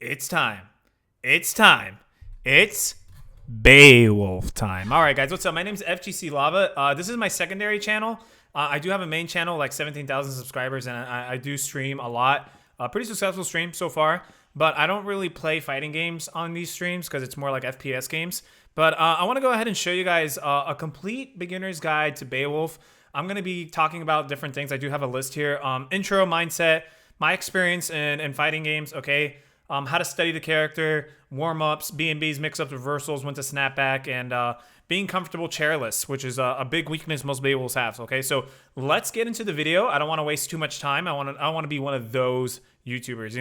It's time. It's time. It's Beowulf time. All right, guys, what's up? My name is FGC Lava. This is my secondary channel. I do have a main channel, like 17,000 subscribers, and I do stream a lot. Pretty successful stream so far, but I don't really play fighting games on these streams because it's more like FPS games. But I want to go ahead and show you guys a complete beginner's guide to Beowulf. I'm going to be talking about different things. I do have a list here. Intro, mindset, my experience in fighting games, okay? How to study the character, warm-ups, BNBs, mix-ups, reversals, when to snap back, and being comfortable chairless, which is a big weakness most Beowulfs have, okay? So let's get into the video. I don't want to waste too much time. I want to be one of those YouTubers,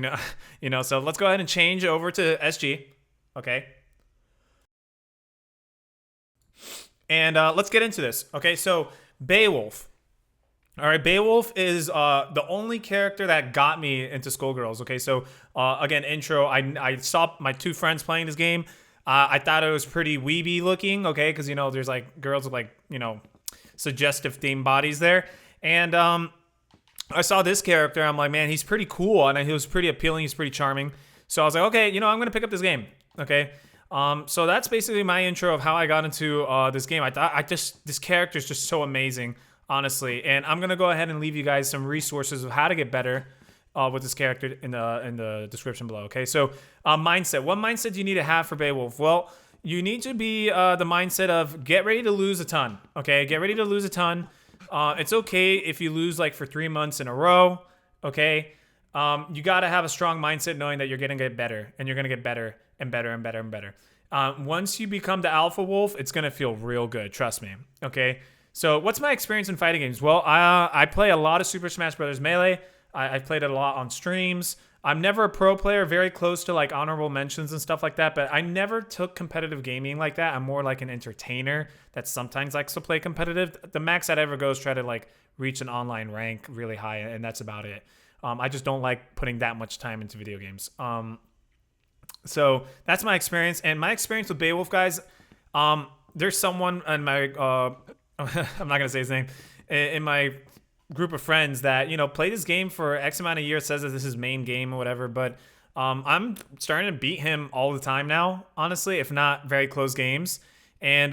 you know. So let's go ahead and change over to SG, okay? And let's get into this, okay? So Beowulf. All right, Beowulf is the only character that got me into Skullgirls. Okay, so again, intro. I saw my two friends playing this game. I thought it was pretty weeby looking. Okay, because there's like girls with like suggestive theme bodies there, and I saw this character. I'm like, man, he's pretty cool, and he was pretty appealing. He's pretty charming. So I was like, okay, I'm gonna pick up this game. Okay. So that's basically my intro of how I got into this game. I thought this character is just so amazing, honestly, and I'm gonna go ahead and leave you guys some resources of how to get better with this character in the description below. Okay, so mindset. What mindset do you need to have for Beowulf? Well, you need to be the mindset of get ready to lose a ton. Okay, get ready to lose a ton. It's okay if you lose like for 3 months in a row. Okay, you got to have a strong mindset knowing that you're gonna get better, and you're gonna get better and better and better and better. Once you become the alpha wolf, it's gonna feel real good. Trust me. Okay. So what's my experience in fighting games? Well, I play a lot of Super Smash Bros. Melee. I've played it a lot on streams. I'm never a pro player, very close to like honorable mentions and stuff like that, but I never took competitive gaming like that. I'm more like an entertainer that sometimes likes to play competitive. The max I'd ever go is try to like reach an online rank really high, and that's about it. I just don't like putting that much time into video games. So that's my experience, and my experience with Beowulf, guys. There's someone in my I'm not gonna say his name, in my group of friends that played this game for X amount of years, says that this is his main game or whatever, but I'm starting to beat him all the time now, honestly, if not very close games. And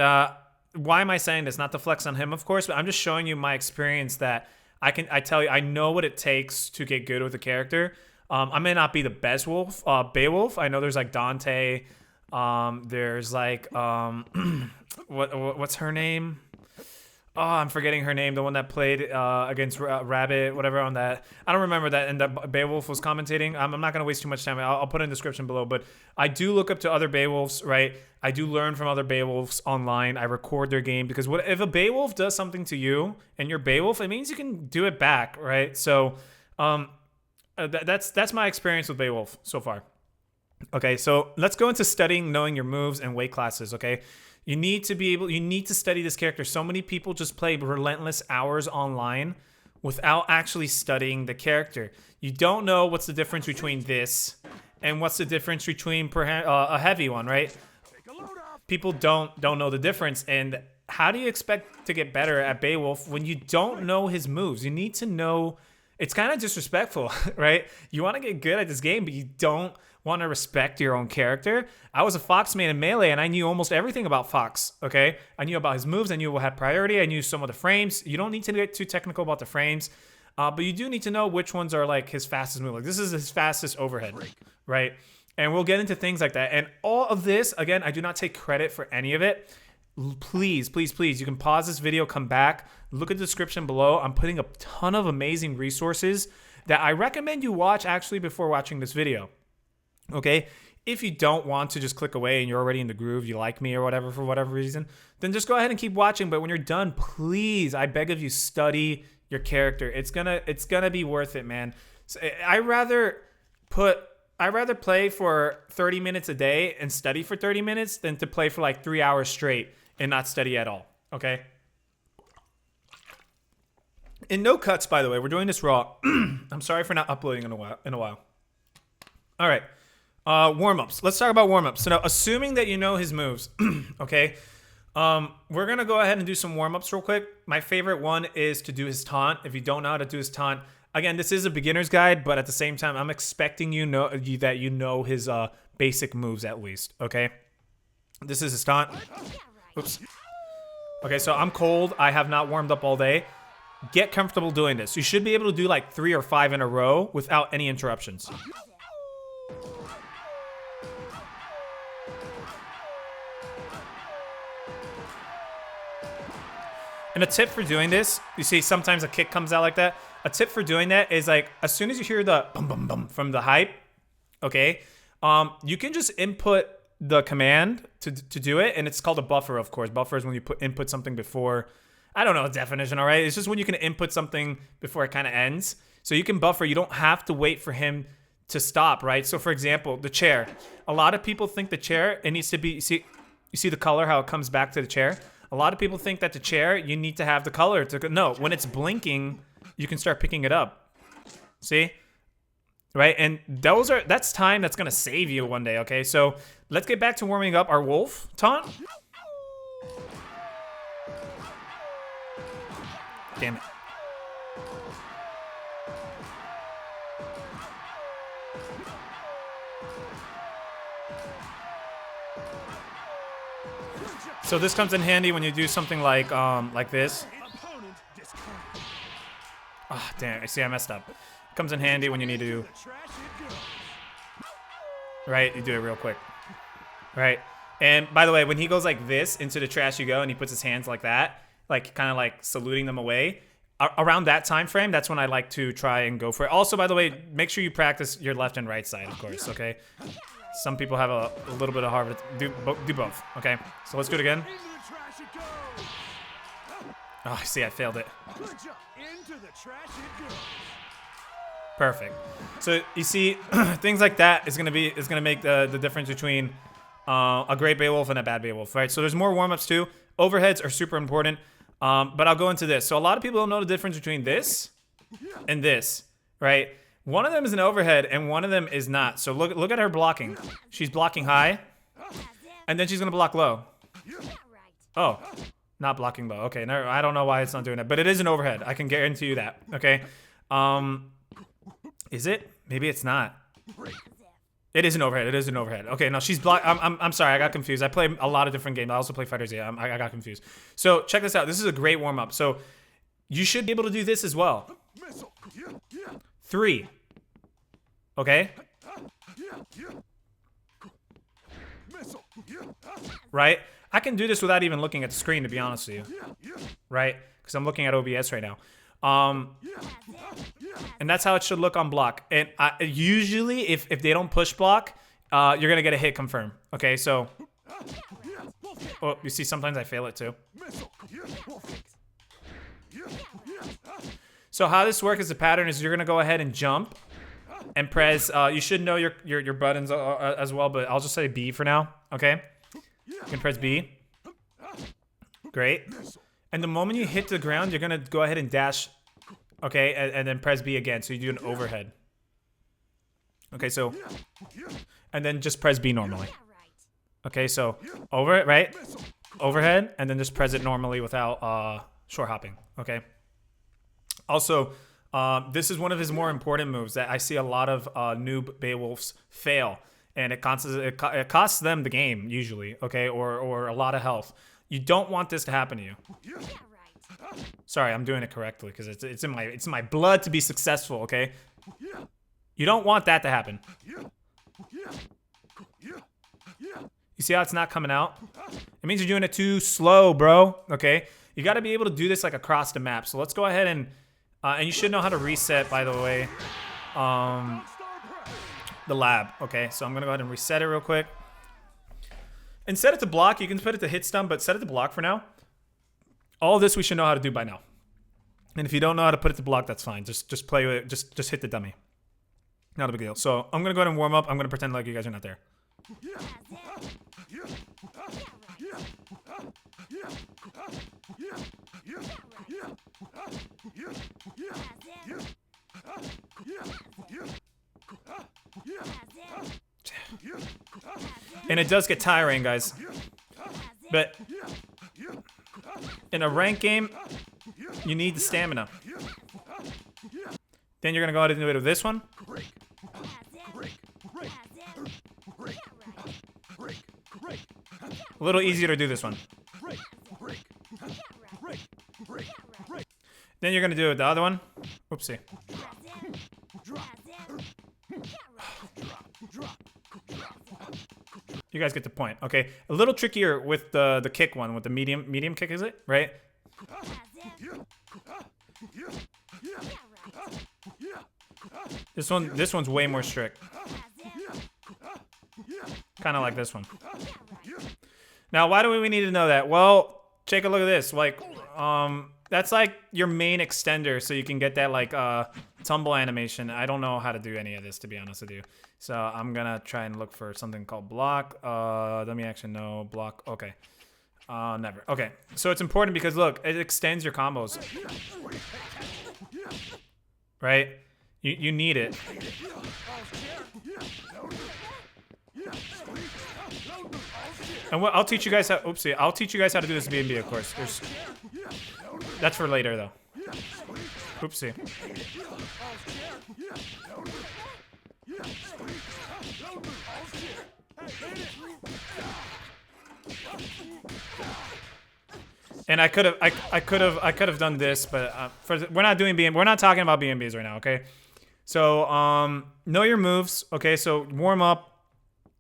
why am I saying this? Not to flex on him, of course, but I'm just showing you my experience that I tell you, I know what it takes to get good with a character. I may not be the best Beowulf. I know there's like Dante. There's like what's her name? Oh, I'm forgetting her name. The one that played against Rabbit, whatever on that. I don't remember that. And that Beowulf was commentating. I'm not going to waste too much time. I'll put it in the description below. But I do look up to other Beowulfs, right? I do learn from other Beowulfs online. I record their game because if a Beowulf does something to you and you're Beowulf, it means you can do it back, right? So that's my experience with Beowulf so far. Okay, so let's go into studying, knowing your moves and weight classes. Okay. You need to study this character. So many people just play relentless hours online without actually studying the character. You don't know what's the difference between this and what's the difference between a heavy one, right? People don't know the difference. And how do you expect to get better at Beowulf when you don't know his moves? You need to know. It's kind of disrespectful, right? You want to get good at this game, but you don't want to respect your own character. I was a Fox main in Melee, and I knew almost everything about Fox, okay? I knew about his moves. I knew what had priority. I knew some of the frames. You don't need to get too technical about the frames, but you do need to know which ones are like his fastest move. Like this is his fastest overhead, right? And we'll get into things like that. And all of this, again, I do not take credit for any of it. Please, please, please, you can pause this video, come back, look at the description below. I'm putting a ton of amazing resources that I recommend you watch actually before watching this video. Okay, if you don't want to just click away and you're already in the groove, you like me or whatever for whatever reason, then just go ahead and keep watching. But when you're done, please, I beg of you, study your character. It's gonna be worth it, man. So I rather play for 30 minutes a day and study for 30 minutes than to play for like 3 hours straight and not study at all. Okay. And no cuts, by the way. We're doing this raw. I'm sorry for not uploading in a while. All right. Warm-ups. Let's talk about warm-ups. So now, assuming that you know his moves, okay, we're going to go ahead and do some warm-ups real quick. My favorite one is to do his taunt. If you don't know how to do his taunt, Again, this is a beginner's guide, but at the same time, I'm expecting that you know his basic moves at least, okay? This is his taunt. Oops. Okay, so I'm cold. I have not warmed up all day. Get comfortable doing this. You should be able to do like 3 or 5 in a row without any interruptions. And a tip for doing this, you see sometimes a kick comes out like that. A tip for doing that is like, as soon as you hear the bum bum bum from the hype, okay, you can just input the command to do it, and it's called a buffer, of course. Buffer is when you input something before, I don't know the definition, all right? It's just when you can input something before it kind of ends. So you can buffer, you don't have to wait for him to stop, right? So for example, the chair. A lot of people think the chair, it needs to be, you see the color, how it comes back to the chair? A lot of people think that the chair, you need to have the color to, no, when it's blinking, you can start picking it up. See? Right? And that's time that's gonna save you one day, okay? So let's get back to warming up our wolf taunt. Damn it. So this comes in handy when you do something like this. Ah, oh, damn, see I messed up. Comes in handy when you need to, right, you do it real quick. Right? And by the way, when he goes like this, into the trash you go, and he puts his hands like that, like kind of like saluting them away, around that time frame, that's when I like to try and go for it. Also, by the way, make sure you practice your left and right side, of course, okay? Some people have a little bit of hard, do both, okay? So let's do it again. Oh, see, I failed it. Perfect. So you see, things like that is gonna make the difference between a great Beowulf and a bad Beowulf, right? So there's more warm-ups too. Overheads are super important, but I'll go into this. So a lot of people don't know the difference between this and this, right? One of them is an overhead and one of them is not. So look at her blocking. She's blocking high, and then she's gonna block low. Oh, not blocking low. Okay, no, I don't know why it's not doing that, but it is an overhead. I can guarantee you that. Okay. Is it? Maybe it's not. It is an overhead. It is an overhead. Okay, no, she's blocked. I'm sorry, I got confused. I play a lot of different games. I also play Fighters. Yeah, I got confused. So check this out. This is a great warm up. So you should be able to do this as well. 3. Okay. Right? I can do this without even looking at the screen, to be honest with you. Right? Because I'm looking at OBS right now. And that's how it should look on block. And usually, if they don't push block, you're going to get a hit confirm. Okay, so... Oh, you see, sometimes I fail it too. So how this works as a pattern is you're going to go ahead and jump and press... you should know your buttons as well, but I'll just say B for now. Okay? You can press B. Great. And the moment you hit the ground, you're going to go ahead and dash... Okay, and then press B again, so you do an overhead. Okay, so... And then just press B normally. Okay, so over it, right? Overhead, and then just press it normally without short hopping. Okay? Also, this is one of his more important moves that I see a lot of noob Beowulfs fail. And it costs them the game, usually, okay? Or a lot of health. You don't want this to happen to you. Sorry, I'm doing it correctly because it's in my blood to be successful, okay? You don't want that to happen. You see how it's not coming out? It means you're doing it too slow, bro, okay? You got to be able to do this like across the map. So let's go ahead and you should know how to reset, by the way, the lab, okay? So I'm going to go ahead and reset it real quick. And set it to block. You can put it to hit stun, but set it to block for now. All this we should know how to do by now. And if you don't know how to put it to block, that's fine. Just play with it. Just hit the dummy. Not a big deal. So I'm going to go ahead and warm up. I'm going to pretend like you guys are not there. And it does get tiring, guys. But in a ranked game, you need the stamina. Then you're gonna go ahead and do it with this one. A little easier to do this one. Then you're gonna do it with the other one. Oopsie. You guys get the point. Okay, a little trickier with the kick one, with the medium kick, is it? Right? This one's way more strict. Kind of like this one. Now, why do we need to know that? Well, take a look at this. Like, that's like your main extender, so you can get that like tumble animation. I don't know how to do any of this, to be honest with you. So I'm gonna try and look for something called block. Let me actually know block. Okay. Never. Okay. So it's important because look, it extends your combos. Right? You need it. And what I'll teach you guys how. Oopsie! I'll teach you guys how to do this BNB, of course. That's for later, though. Oopsie. And I could have done this, but we're not doing BNB. We're not talking about BNBs right now, okay? So know your moves, okay? So warm up.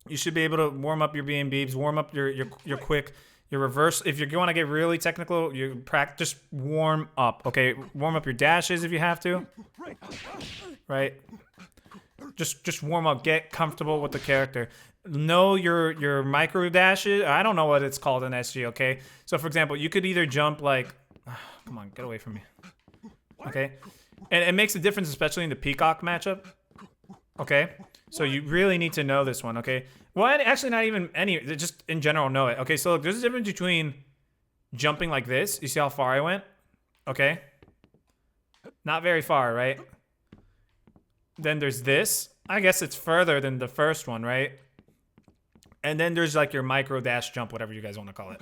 You should be able to warm up your BNBs, warm up your quick, your reverse. If you're going to get really technical, you practice. Just warm up, okay? Warm up your dashes if you have to, right? Just warm up. Get comfortable with the character. Know your micro dashes. I don't know what it's called in SG, okay? So for example, you could either jump like, come on, get away from me, okay? And it makes a difference, especially in the Peacock matchup, okay? So you really need to know this one, okay? Well, actually not even any, just in general know it. Okay, so look, there's a difference between jumping like this. You see how far I went? Okay. Not very far, right? Then there's this. I guess it's further than the first one, right? And then there's like your micro dash jump, whatever you guys want to call it.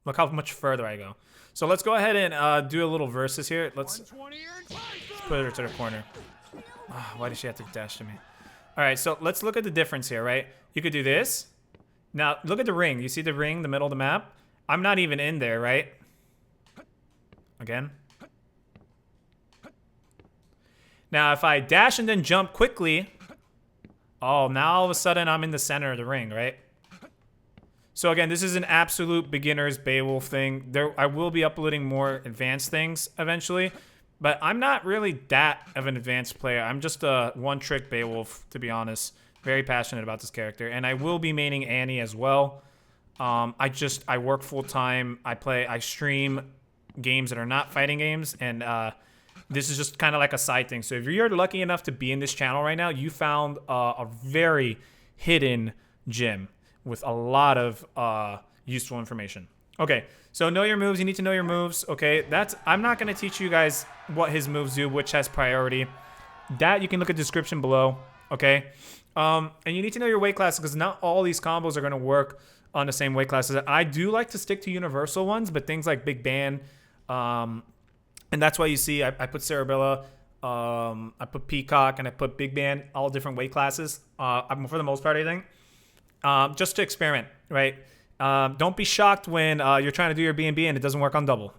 Look how much further I go. So let's go ahead and do a little versus here. Let's put her to the corner. Oh, why did she have to dash to me? All right, so let's look at the difference here, right? You could do this. Now, look at the ring. You see the ring, the middle of the map? I'm not even in there, right? Again. Now, if I dash and then jump quickly, oh, now all of a sudden I'm in the center of the ring, right? So again, this is an absolute beginner's Beowulf thing. I will be uploading more advanced things eventually. But I'm not really that of an advanced player. I'm just a one-trick Beowulf, to be honest. Very passionate about this character. And I will be maining Annie as well. I work full-time. I stream games that are not fighting games. And this is just kind of like a side thing. So if you're lucky enough to be in this channel right now, you found a very hidden gem with a lot of useful information. Okay, so know your moves. You need to know your moves. Okay, I'm not going to teach you guys what his moves do, which has priority. That you can look at the description below. Okay, and you need to know your weight class because not all these combos are going to work on the same weight classes. I do like to stick to universal ones, but things like Big Ban, and that's why you see I put Cerebella, I put Peacock, and I put Big Ban, all different weight classes. For the most part, I think, just to experiment, right? Don't be shocked when you're trying to do your BNB and it doesn't work on double.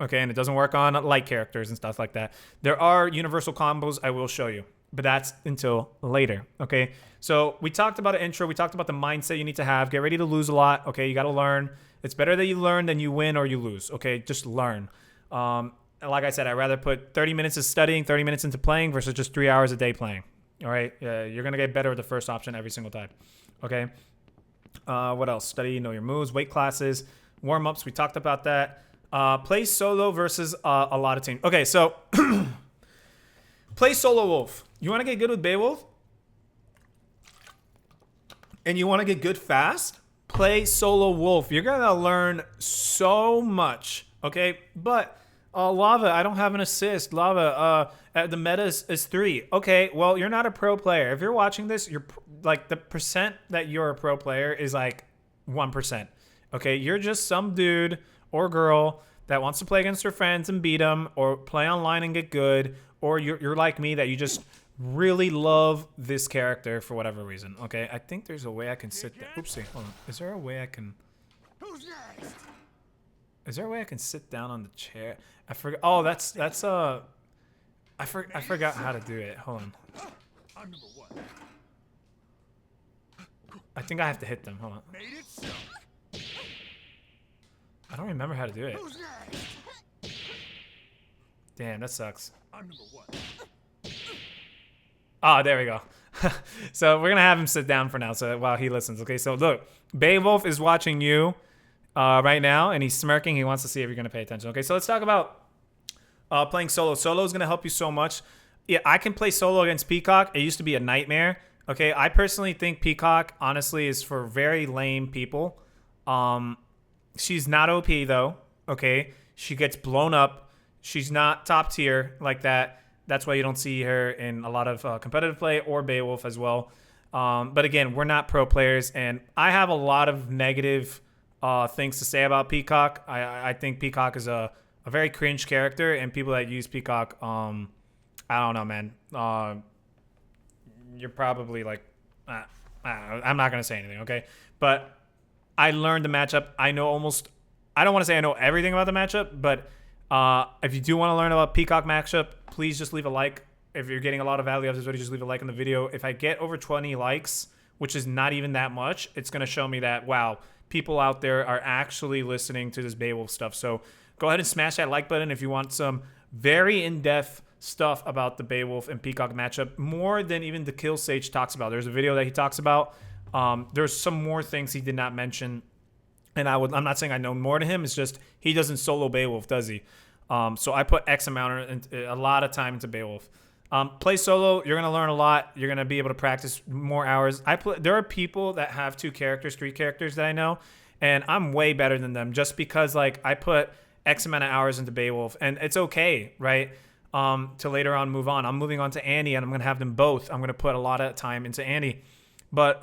Okay, and it doesn't work on light characters and stuff like that. There are universal combos I will show you, but that's until later, okay? So we talked about an intro. We talked about the mindset you need to have. Get ready to lose a lot, okay? You got to learn. It's better that you learn than you win or you lose, okay? Just learn. And like I said, I'd rather put 30 minutes of studying, 30 minutes into playing versus just 3 hours a day playing, all right? You're going to get better with the first option every single time, okay? What else? Study, know your moves, weight classes, warm-ups. We talked about that. Play solo versus a lot of teams. Okay, so play solo wolf. You want to get good with Beowulf? And you want to get good fast? Play solo wolf. You're going to learn so much, okay? But Lava, I don't have an assist. Lava, the meta is 3. Okay, well, you're not a pro player. If you're watching this, you're like the percent that you're a pro player is like 1%. Okay, you're just some dude or girl that wants to play against her friends and beat them, or play online and get good, or you're like me that you just really love this character for whatever reason. Okay, I think there's a way I can sit there. Oopsie, hold on. Is there a way I can? Who's next? Is there a way I can sit down on the chair? I forgot. Oh, that's I forgot how to do it. Hold on. I'm number one. I think I have to hit them. Hold on. Made it so. I don't remember how to do it. Who's next? Damn, that sucks. I'm number one. Oh, there we go. So we're gonna have him sit down for now, so while he listens. Okay, so look, Beowulf is watching you right now, and he's smirking. He wants to see if you're gonna pay attention. Okay, so let's talk about playing solo. Solo is gonna help you so much. Yeah, I can play solo against Peacock. It used to be a nightmare. Okay, I personally think Peacock, honestly, is for very lame people. She's not OP though. Okay, she gets blown up. She's not top tier like that. That's why you don't see her in a lot of competitive play or Beowulf as well. But again, we're not pro players, and I have a lot of negative things to say about Peacock. I think Peacock is a very cringe character, and people that use Peacock, I don't know, man. You're probably like, I don't know. I'm not going to say anything, okay? But I learned the matchup. I know I don't want to say I know everything about the matchup, but if you do want to learn about Peacock matchup, please just leave a like. If you're getting a lot of value out of this video, just leave a like on the video. If I get over 20 likes, which is not even that much, it's going to show me that, wow, people out there are actually listening to this Beowulf stuff. So go ahead and smash that like button if you want some very in-depth stuff about the Beowulf and Peacock matchup, more than even the Kill Sage talks about. There's a video that he talks about. There's some more things he did not mention. And I'm not saying I know more to him. It's just he doesn't solo Beowulf, does he? So I put X amount a lot of time into Beowulf. Play solo. You're gonna learn a lot. You're gonna be able to practice more hours. There are people that have 2 characters, 3 characters that I know, and I'm way better than them just because like I put X amount of hours into Beowulf, and it's okay, right? To later on move on. I'm moving on to Annie, and I'm gonna have them both. I'm gonna put a lot of time into Annie, but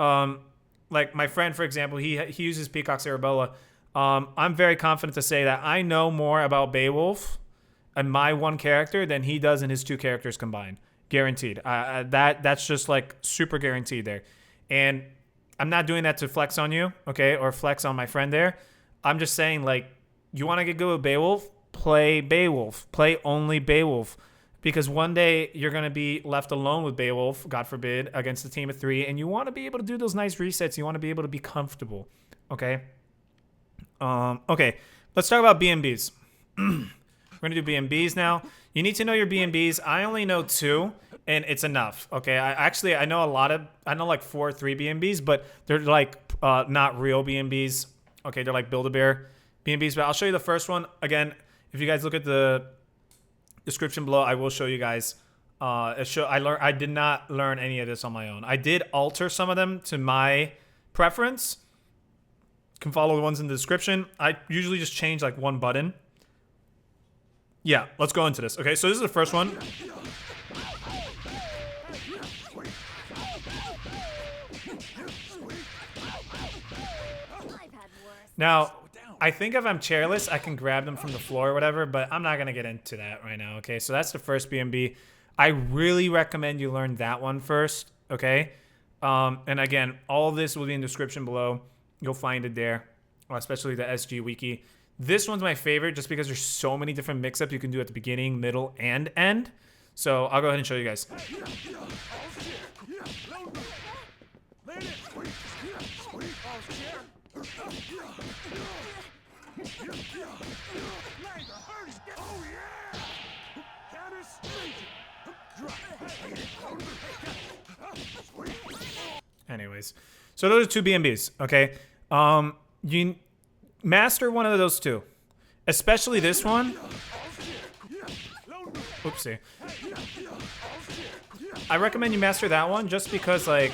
like my friend, for example, he uses Peacock's Arabella. I'm very confident to say that I know more about Beowulf and my one character than he does in his 2 characters combined. Guaranteed. That's just like super guaranteed there. And I'm not doing that to flex on you, okay, or flex on my friend there. I'm just saying, like, you want to get good with Beowulf? Play Beowulf. Play only Beowulf. Because one day you're going to be left alone with Beowulf, God forbid, against a team of 3, and you want to be able to do those nice resets. You want to be able to be comfortable, okay? Okay, let's talk about BNBs. We're going to do BNBs now. You need to know your BNBs. I only know 2, and it's enough, okay? I know like 4 or 3 BNBs, but they're like not real BNBs. Okay, they're like Build-A-Bear BNBs, but I'll show you the first one. Again, if you guys look at the description below, I will show you guys. I did not learn any of this on my own. I did alter some of them to my preference. You can follow the ones in the description. I usually just change like one button. Yeah, let's go into this. Okay, so this is the first one. Now, I think if I'm chairless, I can grab them from the floor or whatever, but I'm not going to get into that right now, okay? So that's the first BNB. I really recommend you learn that one first, okay? And again, all this will be in the description below. You'll find it there, especially the SG Wiki. This one's my favorite just because there's so many different mix-ups you can do at the beginning, middle, and end. So I'll go ahead and show you guys. Anyways, so those are 2 BNBs, okay? You master one of those 2, especially this one. Oopsie. I recommend you master that one just because, like,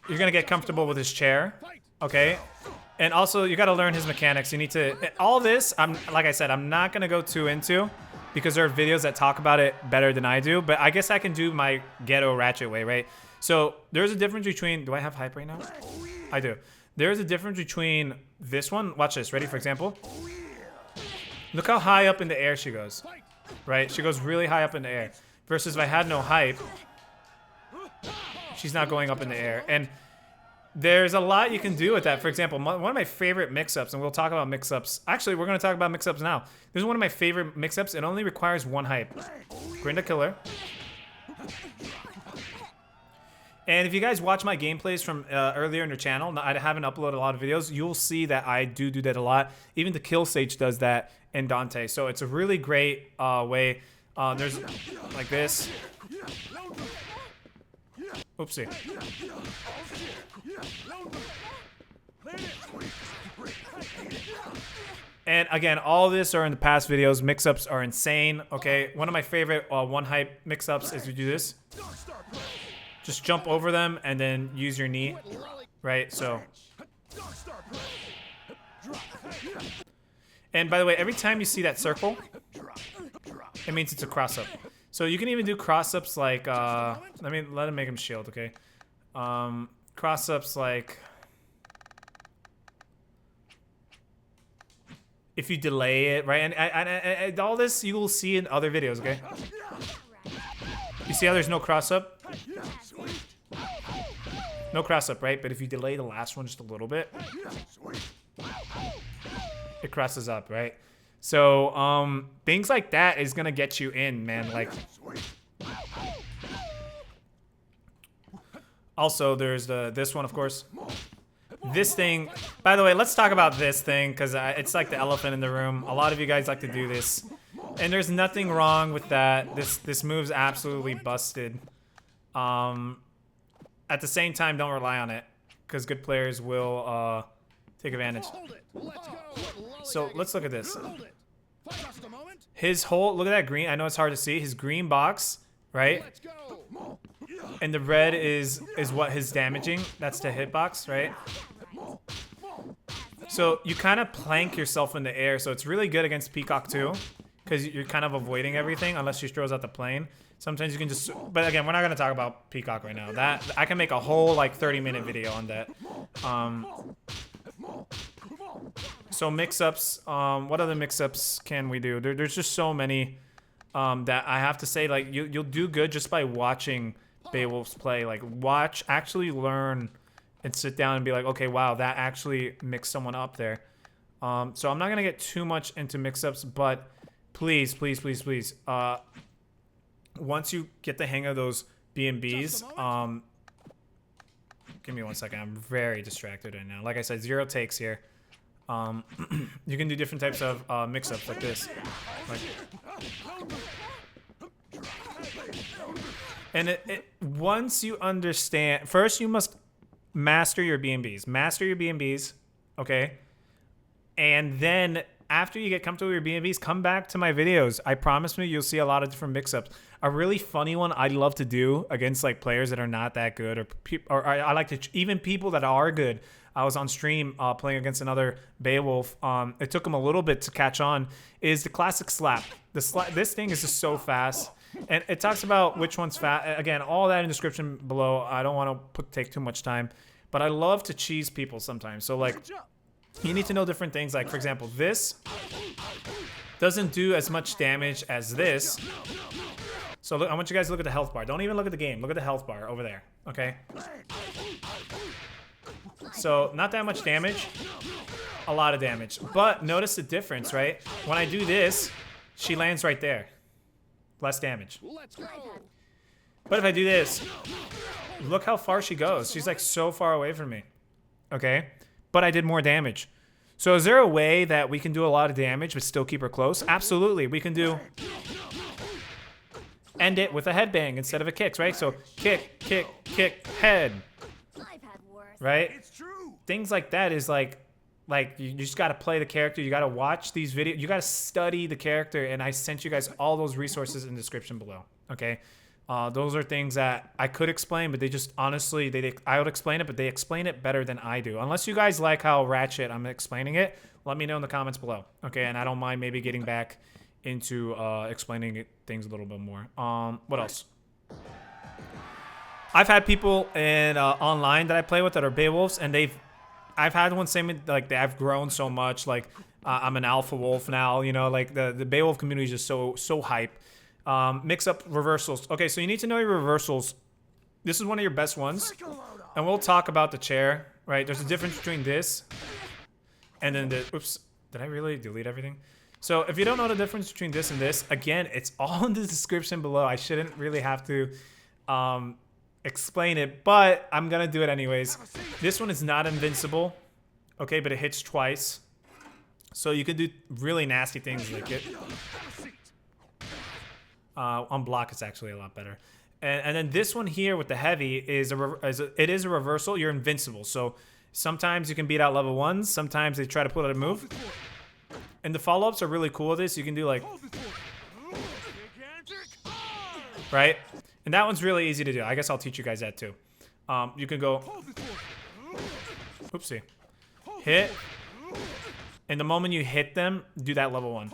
you're gonna get comfortable with his chair, okay? And also, you gotta learn his mechanics. You need to, all this, like I said, I'm not gonna go too into because there are videos that talk about it better than I do, but I guess I can do my ghetto ratchet way, right? So there's a difference between, do I have hype right now? I do. There's a difference between this one. Watch this. Ready, for example? Look how high up in the air she goes. right? She goes really high up in the air. Versus if I had no hype, she's not going up in the air. And there's a lot you can do with that. For example, one of my favorite mix-ups, and we'll talk about mix-ups. Actually, we're going to talk about mix-ups now. This is one of my favorite mix-ups. It only requires one hype. Grinda Killer. And if you guys watch my gameplays from earlier in the channel, I haven't uploaded a lot of videos, you'll see that I do that a lot. Even the Kill Sage does that in Dante. So it's a really great way. There's like this. Oopsie. And again, all of this are in the past videos. Mix-ups are insane. Okay, one of my favorite one hype mix-ups is you do this. Just jump over them and then use your knee. Right, so. And by the way, every time you see that circle, it means it's a cross-up. So you can even do cross-ups like, let him make him shield, okay? Cross-ups like, if you delay it, right? And all this you will see in other videos, okay? You see how there's no cross-up? No cross-up, right? But if you delay the last one just a little bit, it crosses up, right? So, things like that is gonna get you in, man. Like, also there's this one, of course. This thing, by the way, let's talk about this thing because it's like the elephant in the room. A lot of you guys like to do this, and there's nothing wrong with that. This move's absolutely busted. At the same time, don't rely on it because good players will take advantage. So let's look at this. His whole, look at that green. I know it's hard to see. His green box, right? And the red is what his damaging. That's the hitbox, right? So you kind of plank yourself in the air. So it's really good against Peacock too, because you're kind of avoiding everything unless she throws out the plane. Sometimes you can just, but again, we're not gonna talk about Peacock right now. That I can make a whole like 30-minute video on that. So mix-ups, what other mix-ups can we do? There's just so many that I have to say, like, you'll do good just by watching Beowulf's play. Like, watch, actually learn, and sit down and be like, okay, wow, that actually mixed someone up there. So I'm not going to get too much into mix-ups, but please, please, please, please, once you get the hang of those BNBs, give me 1 second. I'm very distracted right now. Like I said, 0 takes here. You can do different types of mix-ups like this. Like, and once you understand, first you must master your BNBs. Master your BNBs, okay? And then after you get comfortable with your BNBs, come back to my videos. I promise you, you'll see a lot of different mix-ups. A really funny one I love to do against like players that are not that good, or I like to, even people that are good. I was on stream playing against another Beowulf. It took him a little bit to catch on. Is the classic slap. This thing is just so fast. And it talks about which one's fast. Again, all that in the description below. I don't want to take too much time. But I love to cheese people sometimes. So like, you need to know different things. Like, for example, this doesn't do as much damage as this. So look, I want you guys to look at the health bar. Don't even look at the game. Look at the health bar over there. Okay? So not that much damage. A lot of damage. But notice the difference, right? When I do this, she lands right there. Less damage. But if I do this, look how far she goes. She's like so far away from me. Okay? But I did more damage. So is there a way that we can do a lot of damage but still keep her close? Absolutely. We can do... end it with a headbang instead of a kick, right? So kick, kick, kick, head. Right? Things like that is like you just got to play the character. You got to watch these videos. You got to study the character. And I sent you guys all those resources in the description below. Okay? Those are things that I could explain, but they just honestly, I would explain it, but they explain it better than I do. Unless you guys like how ratchet I'm explaining it, let me know in the comments below. Okay? And I don't mind maybe getting back into explaining things a little bit more. What else? I've had people in online that I play with that are Beowulfs, and they've I've had one say me like I've grown so much. Like I'm an alpha wolf now. You know, like the Beowulf community is just so hype. Mix up reversals. Okay, so you need to know your reversals. This is one of your best ones, and we'll talk about the chair. Right? There's a difference between this and then the. Oops, did I really delete everything? So if you don't know the difference between this and this, again, it's all in the description below. I shouldn't really have to explain it, but I'm gonna do it anyways. This one is not invincible, okay, but it hits twice. So you can do really nasty things like it. On block, it's actually a lot better. And then this one here with the heavy is it is a reversal. You're invincible. So sometimes you can beat out level 1s. Sometimes they try to pull out a move. And the follow-ups are really cool with this. You can do like... Right? And that one's really easy to do. I guess I'll teach you guys that too. You can go... Oopsie. Hit. And the moment you hit them, do that level 1.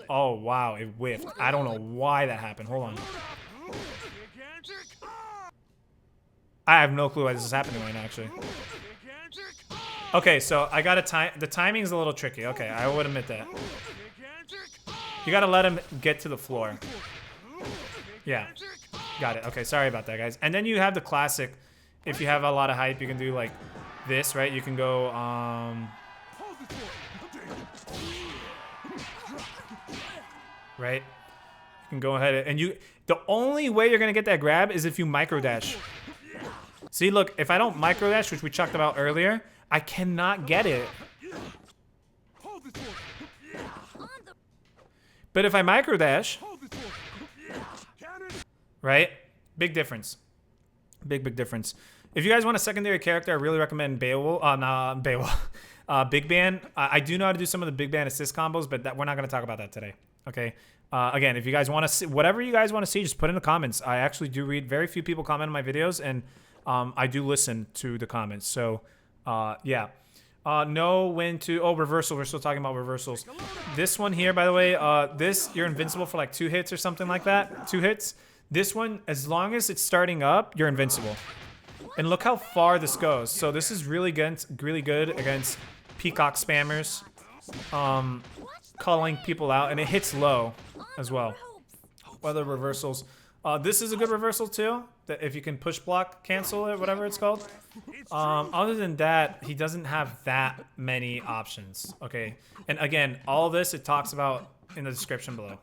Oh, wow. It whiffed. I don't know why that happened. Hold on. I have no clue why this is happening right now, actually. Okay, so I got to time... The timing is a little tricky. Okay, I would admit that. You got to let him get to the floor. Yeah. Got it. Okay, sorry about that, guys. And then you have the classic. If you have a lot of hype, you can do like this, right? You can go... Right? You can go ahead and you... The only way you're going to get that grab is if you micro dash. See, look, if I don't micro dash, which we talked about earlier, I cannot get it. But if I micro dash, right? Big difference. Big difference. If you guys want a secondary character, I really recommend Beowulf. Not Beowulf. Big Ban. I do know how to do some of the Big Ban assist combos, but we're not going to talk about that today. Okay. Again, if you guys want to see whatever you guys want to see, just put in the comments. I actually do read. Very few people comment on my videos, and I do listen to the comments. So, yeah. Know when to... Oh, reversal. We're still talking about reversals. This one here, by the way, this, you're invincible for like 2 hits or something like that. 2 hits. This one, as long as it's starting up, you're invincible. And look how far this goes. So this is really good against peacock spammers. Calling people out. And it hits low as well. Other reversals. This is a good reversal too. That if you can push block, cancel it, whatever it's called. Other than that, he doesn't have that many options. Okay. And again, all this it talks about in the description below.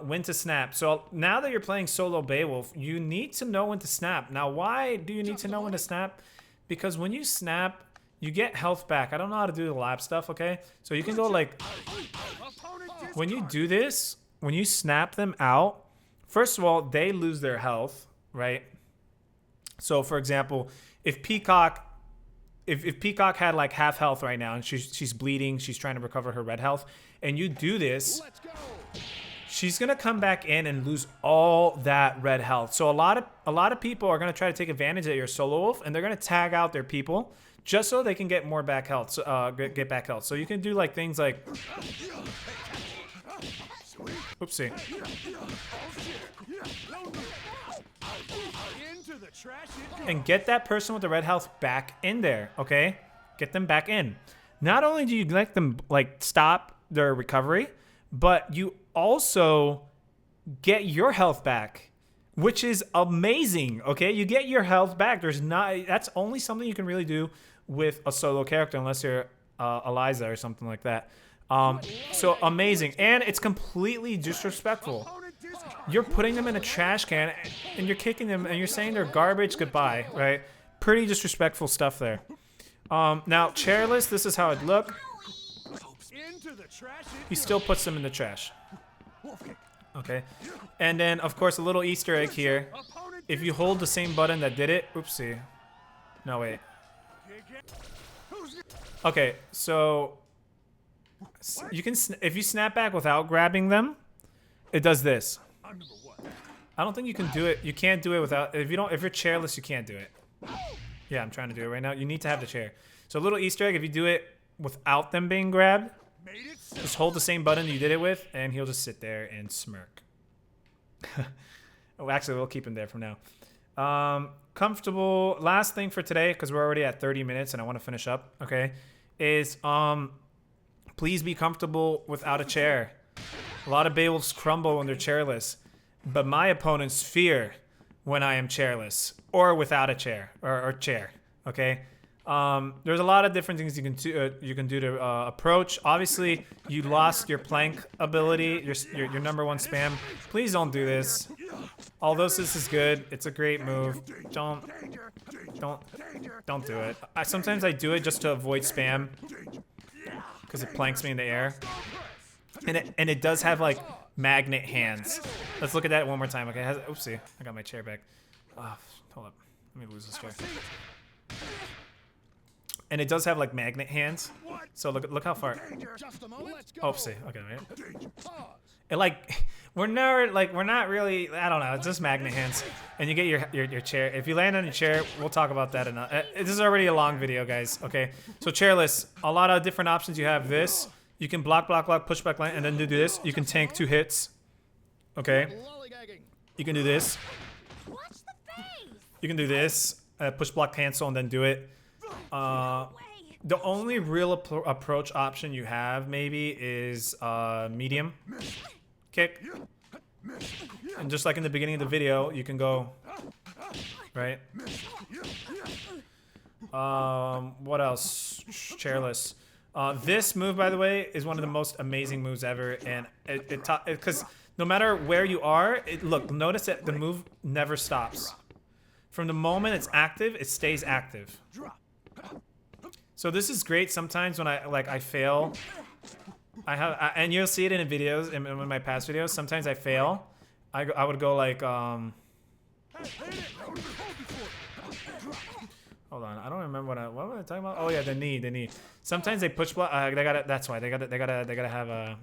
When to snap. So now that you're playing solo Beowulf, you need to know when to snap. Now, why do you need to know when to snap? Because when you snap, you get health back. I don't know how to do the lab stuff, okay? So you can go like... When you do this, when you snap them out, first of all, they lose their health, right? So, for example, if Peacock... If Peacock had like half health right now and she's bleeding, she's trying to recover her red health, and you do this... She's gonna come back in and lose all that red health. So a lot of people are gonna try to take advantage of your solo wolf, and they're gonna tag out their people just so they can get more back health. So, get back health. So you can do like things like, oopsie, and get that person with the red health back in there. Okay, get them back in. Not only do you let them like stop their recovery, but you also get your health back, which is amazing. Okay, you get your health back. That's only something you can really do with a solo character, unless you're Eliza or something like that. So amazing, and it's completely disrespectful. You're putting them in a trash can and you're kicking them and you're saying they're garbage goodbye, right? Pretty disrespectful stuff there. Now Cheerless, this is how it look. He still puts them in the trash. Okay. And then, of course, a little Easter egg here. If you hold the same button that did it... Oopsie. No, wait. Okay, so... You can... If you snap back without grabbing them, it does this. I don't think you can do it. You can't do it without... If you're chairless, you can't do it. Yeah, I'm trying to do it right now. You need to have the chair. So a little Easter egg, if you do it without them being grabbed... Just hold the same button you did it with, and he'll just sit there and smirk. Oh, actually, we'll keep him there for now. Comfortable. Last thing for today, because we're already at 30 minutes and I want to finish up. Okay, is please be comfortable without a chair. A lot of Beowulfs crumble when they're chairless, but my opponents fear when I am chairless or without a chair or chair. Okay. There's a lot of different things you can do to approach. Obviously, you lost your plank ability, your number one spam. Please don't do this. Although this is good, it's a great move. Don't do it. Sometimes I do it just to avoid spam because it planks me in the air, and it does have like magnet hands. Let's look at that one more time. Okay, oopsie, I got my chair back. Oh, hold up, let me lose this chair. And it does have like magnet hands. So look how far. Oopsie. Okay, right. It like we're not really. I don't know. It's just magnet hands, and you get your chair. If you land on your chair, we'll talk about that. This is already a long video, guys. Okay. So chairless, a lot of different options. You have this. You can block, push back, land, and then do this. You can tank 2 hits. Okay. You can do this. You can do this. Push, block, cancel, and then do it. The only real approach option you have maybe is medium kick, and just like in the beginning of the video, you can go right. What else? Chairless. This move, by the way, is one of the most amazing moves ever, and because no matter where you are, look, notice that the move never stops. From the moment it's active, it stays active. So this is great sometimes when I fail. And you'll see it in videos, in my past videos. Sometimes I fail. I would go like hold on, I don't remember what was I talking about? Oh yeah, the knee. Sometimes they push block. That's why they gotta have a.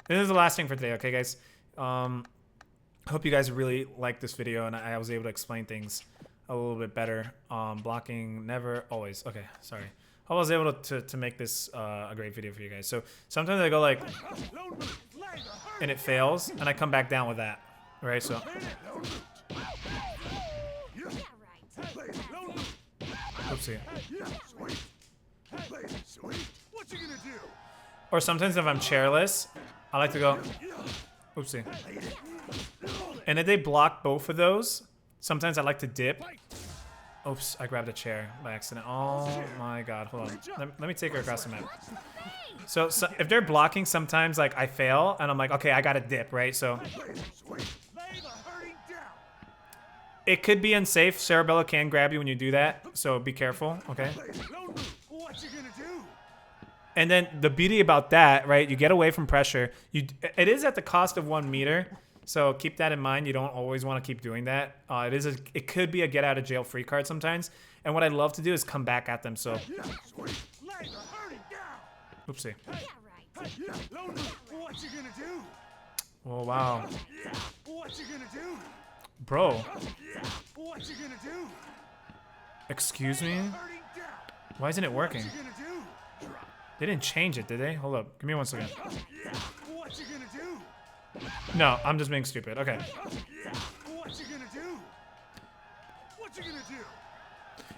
This is the last thing for today, okay, guys. Hope you guys really liked this video and I was able to explain things a little bit better. Blocking never always. Okay, sorry. I was able to make this a great video for you guys. So sometimes I go like, and it fails, and I come back down with that, right? So, oopsie. Or sometimes if I'm chairless, I like to go, oopsie. And if they block both of those, sometimes I like to dip. Oops, I grabbed a chair by accident. Oh my god, hold on. Let me take her across the map. So if they're blocking, sometimes like I fail and I'm like, okay, I gotta dip, right? So it could be unsafe. Cerebella can grab you when you do that, so be careful, okay? And then the beauty about that, right? You get away from pressure. It is at the cost of 1 meter. So keep that in mind. You don't always want to keep doing that. It could be a get out of jail free card sometimes. And what I love to do is come back at them. So, oopsie. Oh wow, bro. Excuse me. Why isn't it working? They didn't change it, did they? Hold up. Give me 1 second. No, I'm just being stupid. Okay.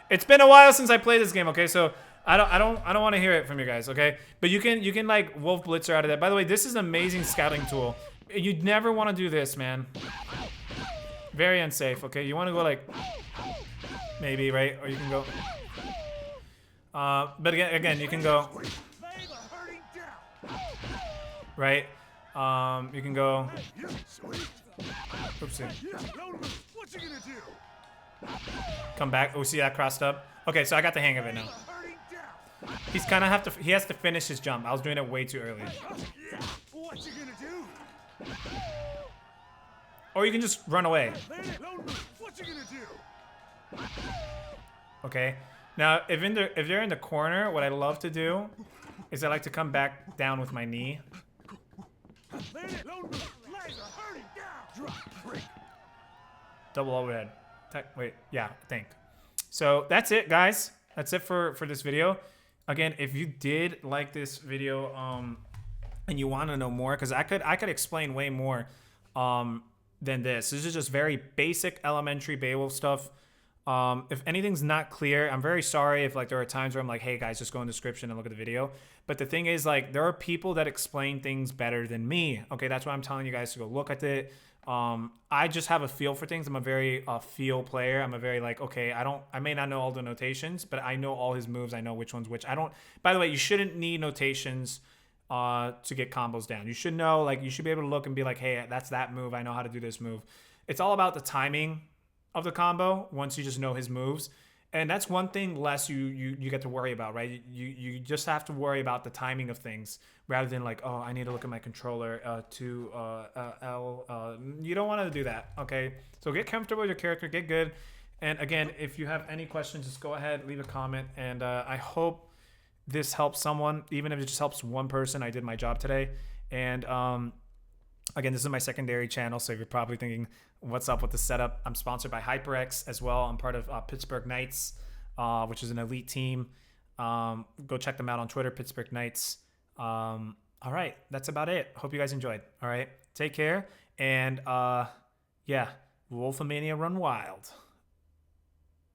It's been a while since I played this game, okay? So I don't want to hear it from you guys, okay? But you can like Wolf Blitzer out of that. By the way, this is an amazing scouting tool. You'd never want to do this, man. Very unsafe, okay? You want to go like maybe, right? Or you can go but again, you can go right? You can go. Oopsie. Come back. Oh, see that crossed up? Okay, so I got the hang of it now. He has to finish his jump. I was doing it way too early. Or you can just run away. Okay. Now, if they're in the corner, what I love to do is I like to come back down with my knee. Double overhead. Wait, yeah, I think. So that's it, guys. That's it for this video. Again, if you did like this video, and you want to know more, because I could explain way more, than this. This is just very basic elementary Beowulf stuff. If anything's not clear, I'm very sorry if like there are times where I'm like, hey guys, just go in the description and look at the video. But the thing is, like, there are people that explain things better than me. Okay, that's why I'm telling you guys to go look at it. I just have a feel for things. I'm a very feel player. I'm a very like, okay, I may not know all the notations, but I know all his moves. I know which one's which. I don't. By the way, you shouldn't need notations to get combos down. You should know, like, you should be able to look and be like, hey, that's that move. I know how to do this move. It's all about the timing of the combo once you just know his moves. And that's one thing less you get to worry about, right? You just have to worry about the timing of things rather than like, oh, I need to look at my controller to L. You don't want to do that, okay? So get comfortable with your character, get good. And again, if you have any questions, just go ahead, leave a comment. And I hope this helps someone, even if it just helps one person. I did my job today. And again, this is my secondary channel, so you're probably thinking, what's up with the setup? I'm sponsored by HyperX as well. I'm part of Pittsburgh Knights, which is an elite team. Go check them out on Twitter, Pittsburgh Knights. All right, that's about it. Hope you guys enjoyed. All right, take care. And yeah, Wolfomania run wild.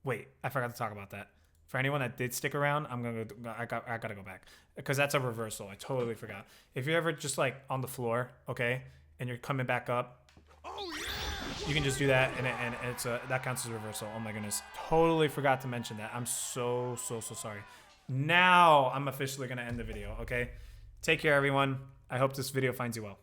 Wait, I forgot to talk about that. For anyone that did stick around, I gotta go back because that's a reversal. I totally forgot. If you're ever just like on the floor, okay, and you're coming back up, Oh yeah! you can just do that, and it's that counts as a reversal. Oh my goodness, totally forgot to mention that. I'm so sorry. Now I'm officially gonna end the video. Okay, take care, everyone. I hope this video finds you well.